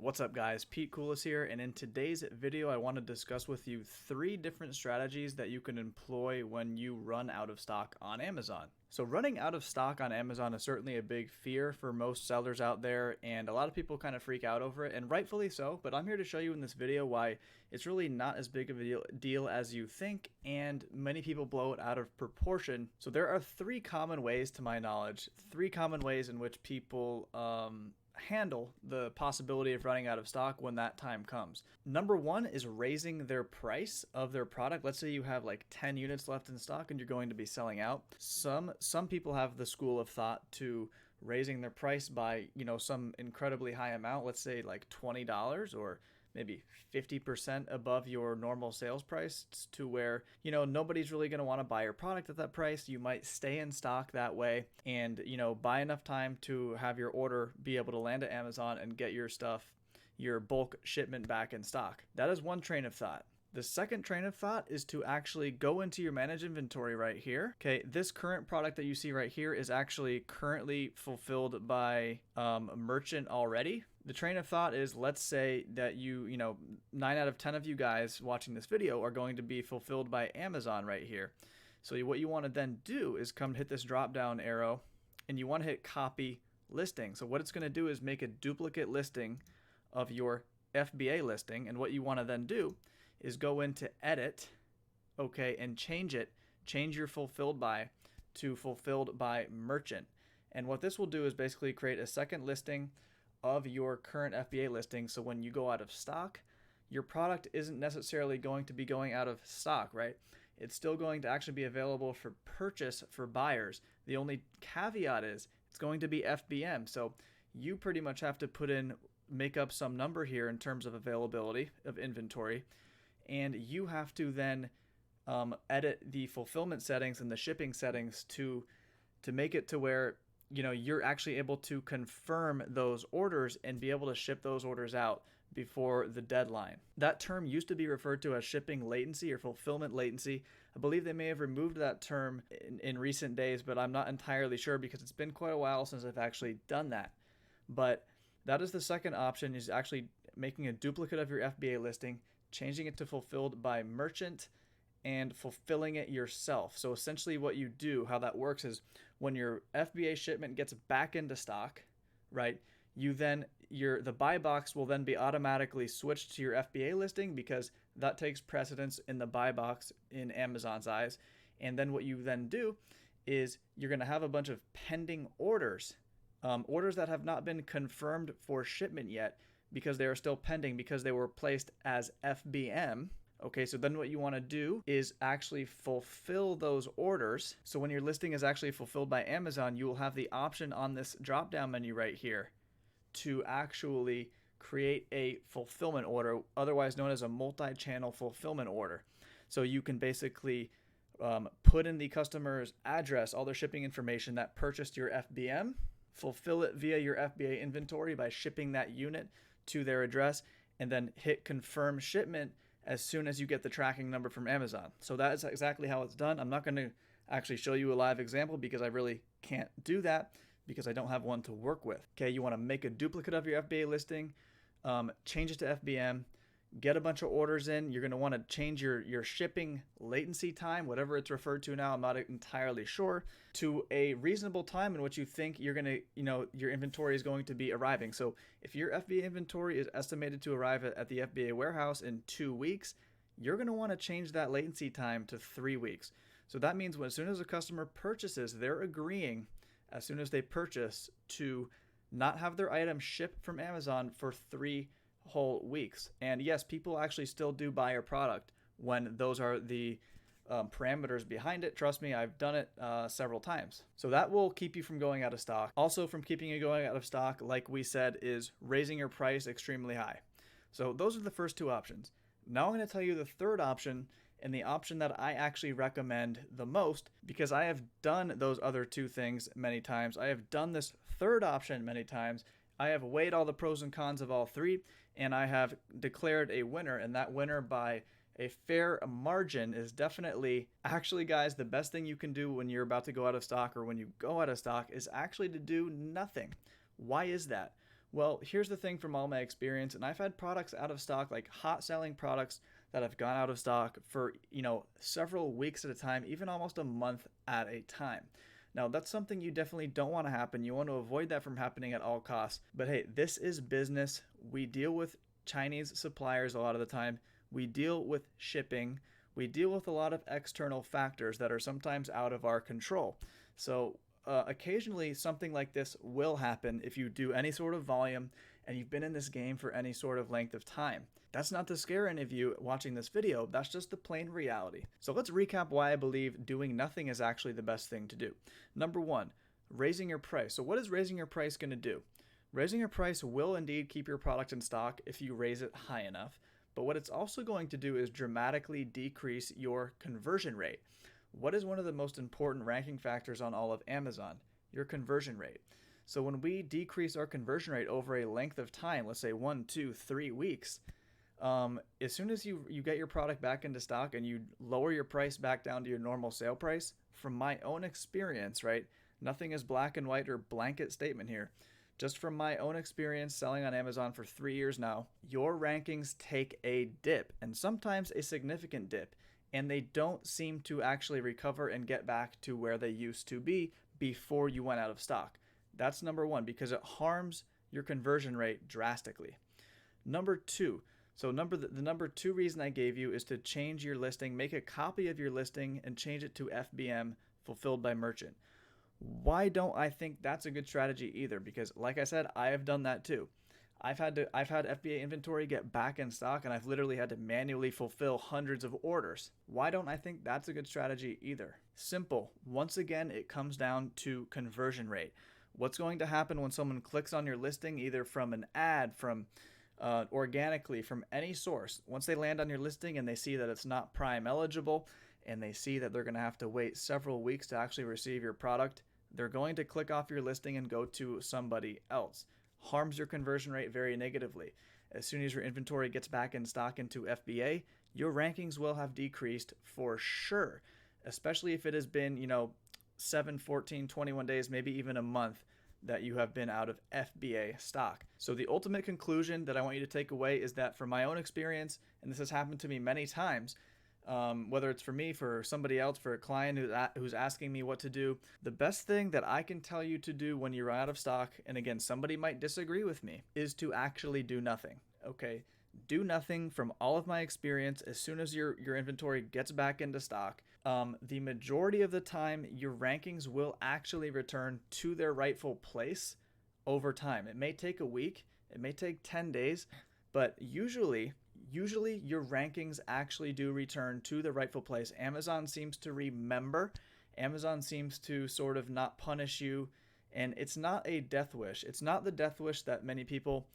What's up guys, Pete Coulis here, and in today's video I want to discuss with you 3 different strategies that you can employ when you run out of stock on Amazon. So running out of stock on Amazon is certainly a big fear for most sellers out there, and a lot of people kind of freak out over it, and rightfully so, but I'm here to show you in this video why it's really not as big of a deal as you think, and many people blow it out of proportion. So there are 3 common ways, to my knowledge, 3 common ways in which people handle the possibility of running out of stock when that time comes. Number 1 is raising their price of their product. Let's say you have like 10 units left in stock and you're going to be selling out. Some people have the school of thought to raising their price by, some incredibly high amount, let's say like $20 or maybe 50% above your normal sales price, to where, nobody's really going to want to buy your product at that price. You might stay in stock that way and, buy enough time to have your order be able to land at Amazon and get your stuff, your bulk shipment back in stock. That is one train of thought. The second train of thought is to actually go into your manage inventory right here. Okay, this current product that you see right here is actually currently fulfilled by a merchant already. The train of thought is, let's say that 9 out of 10 of you guys watching this video are going to be fulfilled by Amazon right here. So what you want to then do is come hit this drop down arrow and you want to hit copy listing. So what it's going to do is make a duplicate listing of your FBA listing, and what you want to then do is go into edit, okay, and change your fulfilled by to fulfilled by merchant. And what this will do is basically create a second listing of your current FBA listing. So when you go out of stock, your product isn't necessarily going to be going out of stock, right? It's still going to actually be available for purchase for buyers. The only caveat is it's going to be FBM. So you pretty much have to make up some number here in terms of availability of inventory. And you have to then edit the fulfillment settings and the shipping settings to make it to where you're actually able to confirm those orders and be able to ship those orders out before the deadline. That term used to be referred to as shipping latency or fulfillment latency. I believe they may have removed that term in recent days, but I'm not entirely sure because it's been quite a while since I've actually done that. But that is the second option, is actually making a duplicate of your FBA listing, changing it to fulfilled by merchant, and fulfilling it yourself. So essentially what you do, how that works, is when your FBA shipment gets back into stock, right, the buy box will then be automatically switched to your FBA listing, because that takes precedence in the buy box in Amazon's eyes. And then what you then do is you're going to have a bunch of pending orders, orders that have not been confirmed for shipment yet, because they are still pending because they were placed as FBM. Okay, so then what you want to do is actually fulfill those orders. So when your listing is actually fulfilled by Amazon, you will have the option on this drop-down menu right here to actually create a fulfillment order, otherwise known as a multi-channel fulfillment order. So you can basically put in the customer's address, all their shipping information that purchased your FBM, fulfill it via your FBA inventory by shipping that unit to their address, and then hit confirm shipment as soon as you get the tracking number from Amazon. So that is exactly how it's done. I'm not going to actually show you a live example because I really can't do that because I don't have one to work with. Okay, you want to make a duplicate of your FBA listing, change it to FBM, get a bunch of orders in. You're going to want to change your shipping latency time, whatever it's referred to now, I'm not entirely sure, to a reasonable time in which you think you're going to, your inventory is going to be arriving. So if your FBA inventory is estimated to arrive at the FBA warehouse in 2 weeks, you're going to want to change that latency time to 3 weeks. So that means as soon as a customer purchases, they're agreeing as soon as they purchase to not have their item shipped from Amazon for 3 whole weeks. And yes, people actually still do buy your product when those are the parameters behind it. Trust me, I've done it several times. So that will keep you from going out of stock. Also, from keeping you going out of stock, like we said, is raising your price extremely high. So those are the first 2 options. Now I'm going to tell you the third option, and the option that I actually recommend the most, because I have done those other 2 things many times. I have done this third option many times. I have weighed all the pros and cons of all 3, and I have declared a winner, and that winner by a fair margin is definitely, actually guys, the best thing you can do when you're about to go out of stock, or when you go out of stock, is actually to do nothing. Why is that? Well, here's the thing from all my experience, and I've had products out of stock, like hot selling products that have gone out of stock for, several weeks at a time, even almost a month at a time. Now, that's something you definitely don't want to happen. You want to avoid that from happening at all costs. But hey, this is business. We deal with Chinese suppliers a lot of the time. We deal with shipping. We deal with a lot of external factors that are sometimes out of our control. So occasionally something like this will happen if you do any sort of volume and you've been in this game for any sort of length of time. That's not to scare any of you watching this video, that's just the plain reality. So let's recap why I believe doing nothing is actually the best thing to do. Number one, raising your price. So what is raising your price going to do? Raising your price will indeed keep your product in stock if you raise it high enough, but what it's also going to do is dramatically decrease your conversion rate. What is one of the most important ranking factors on all of Amazon? Your conversion rate. So when we decrease our conversion rate over a length of time, let's say 1, 2, 3 weeks, as soon as you get your product back into stock and you lower your price back down to your normal sale price, from my own experience, right? Nothing is black and white or blanket statement here. Just from my own experience selling on Amazon for 3 years now, your rankings take a dip, and sometimes a significant dip, and they don't seem to actually recover and get back to where they used to be before you went out of stock. That's number one, because it harms your conversion rate drastically. Number two, the number two reason I gave you is to change your listing, make a copy of your listing and change it to FBM, fulfilled by merchant. Why don't I think that's a good strategy either? Because like I said, I have done that too. I've had FBA inventory get back in stock, and I've literally had to manually fulfill hundreds of orders. Why don't I think that's a good strategy either? Simple. Once again, it comes down to conversion rate. What's going to happen when someone clicks on your listing, either from an ad, from organically, from any source? Once they land on your listing and they see that it's not Prime eligible, and they see that they're going to have to wait several weeks to actually receive your product, they're going to click off your listing and go to somebody else. Harms your conversion rate very negatively. As soon as your inventory gets back in stock into FBA, your rankings will have decreased for sure, especially if it has been, 7, 14, 21 days, maybe even a month that you have been out of FBA stock. So the ultimate conclusion that I want you to take away is that from my own experience, and this has happened to me many times, whether it's for me, for somebody else, for a client who's asking me what to do, the best thing that I can tell you to do when you're out of stock, and again, somebody might disagree with me, is to actually do nothing. Okay? Do nothing. From all of my experience, as soon as your inventory gets back into stock, the majority of the time, your rankings will actually return to their rightful place over time. It may take a week, it may take 10 days, but usually your rankings actually do return to the rightful place. Amazon seems to remember. Amazon seems to sort of not punish you, and it's not a death wish. It's not the death wish that many people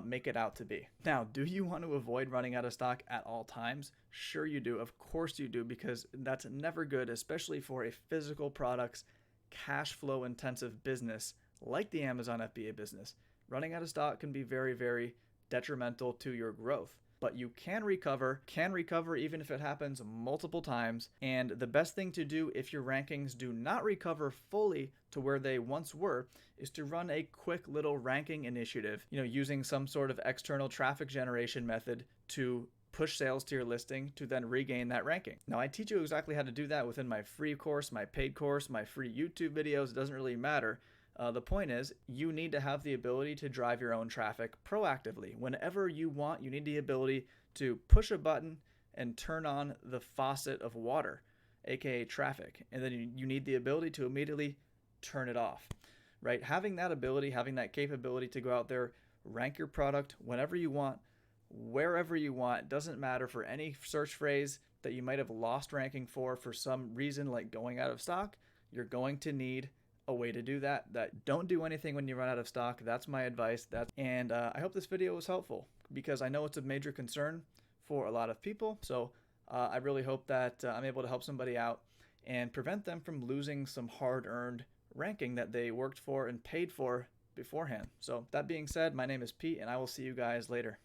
make it out to be. Now, do you want to avoid running out of stock at all times? Sure you do. Of course you do, because that's never good, especially for a physical products, cash flow intensive business like the Amazon FBA business. Running out of stock can be very, very detrimental to your growth. But you can recover even if it happens multiple times. And the best thing to do if your rankings do not recover fully to where they once were is to run a quick little ranking initiative, using some sort of external traffic generation method to push sales to your listing to then regain that ranking. Now, I teach you exactly how to do that within my free course, my paid course, my free YouTube videos. It doesn't really matter. The point is, you need to have the ability to drive your own traffic proactively. Whenever you want, you need the ability to push a button and turn on the faucet of water, aka traffic. And then you need the ability to immediately turn it off, right? Having that ability, having that capability to go out there, rank your product whenever you want, wherever you want, doesn't matter, for any search phrase that you might have lost ranking for some reason, like going out of stock, you're going to need a way to do that. Don't do anything when you run out of stock. That's my advice. And I hope this video was helpful, because I know it's a major concern for a lot of people. So I really hope that I'm able to help somebody out and prevent them from losing some hard-earned ranking that they worked for and paid for beforehand. So that being said, my name is Pete, and I will see you guys later.